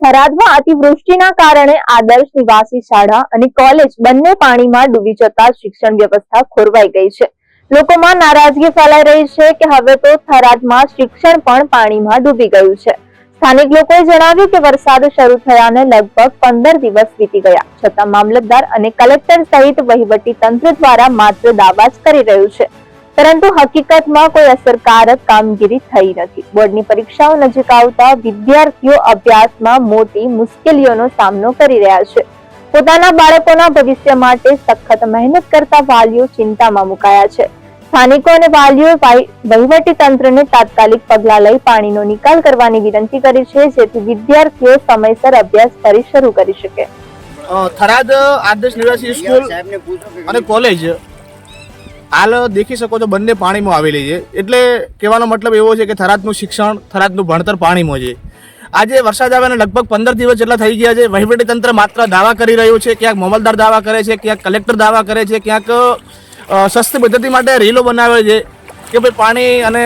થરાદમાં અતિવૃષ્ટિના કારણે આદર્શ નિવાસી શાળા અને કોલેજ બંને પાણીમાં ડૂબી જતા શિક્ષણ વ્યવસ્થા ખોરવાઈ ગઈ છે। લોકોમાં નારાજગી ફેલાઈ રહી છે કે હવે તો થરાદમાં શિક્ષણ પણ પાણીમાં ડૂબી ગયું છે। સ્થાનિક લોકોએ જણાવ્યું કે વરસાદ શરૂ થયાને લગભગ 15 દિવસ વીતી ગયા છતાં મામલતદાર અને કલેક્ટર સહિત વહીવટી તંત્ર દ્વારા માત્ર દાવા જ કરી રહ્યું છે, પરંતુ હકીકતમાં કોઈ અસરકારક કામગીરી થઈ નથી। બોર્ડની પરીક્ષાઓ નજીક આવતા વિદ્યાર્થીઓ અભ્યાસમાં મોટી મુશ્કેલીઓનો સામનો કરી રહ્યા છે। પોતાના બાળકોના ભવિષ્ય માટે સખત મહેનત કરતા વાલીઓ ચિંતામાં મુકાયા છે। સ્થાનિકો અને વાલીઓએ વહીવટી તંત્રને તાત્કાલિક પગલાં લઈ પાણીનો નિકાલ કરવાની વિનંતી કરી છે, જેથી વિદ્યાર્થીઓ સમયસર અભ્યાસ ફરી શરૂ કરી શકે। થરાદ આદર્શ નિવાસી સ્કૂલ અને કોલેજ હાલ દેખી શકો છો બંને પાણીમાં આવેલી છે, એટલે કહેવાનો મતલબ એવો છે કે થરાદનું શિક્ષણ, થરાદનું ભણતર પાણીમાં છે। આજે વરસાદ આવ્યાને લગભગ 15 દિવસ જેટલા થઈ ગયા છે। વહીવટી તંત્ર માત્ર દાવા કરી રહ્યું છે, ક્યાંક મામલતદાર દાવા કરે છે, ક્યાંક કલેક્ટર દાવા કરે છે, ક્યાંક સસ્તી પદ્ધતિ માટે રીલો બનાવે છે કે ભાઈ પાણી અને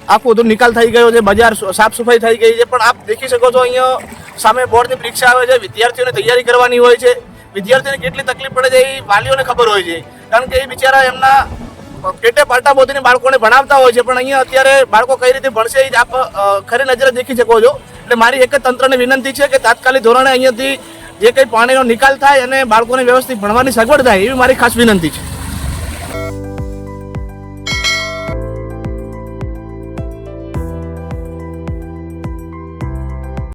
આખું બધું નિકાલ થઈ ગયો છે, બજાર સાફ સફાઈ થઈ ગઈ છે। પણ આપ દેખી શકો છો અહીંયા સામે બોર્ડની પરીક્ષા આવે છે, વિદ્યાર્થીઓને તૈયારી કરવાની હોય છે। વિદ્યાર્થીઓને કેટલી તકલીફ પડે છે એ વાલીઓને ખબર હોય છે, કારણ કે એ બિચારા એમના પેટે પાટા બોધીને બાળકોને ભણાવતા હોય છે, પણ અહીંયા અત્યારે બાળકો કઈ રીતે ભણશે એ આપ ખરી નજરે દેખી શકો છો। એટલે મારી એક જ તંત્રને વિનંતી છે કે તાત્કાલિક ધોરણે અહીંયાથી જે કંઈ પાણીનો નિકાલ થાય અને બાળકોને વ્યવસ્થિત ભણવાની સગવડ થાય એવી મારી ખાસ વિનંતી છે।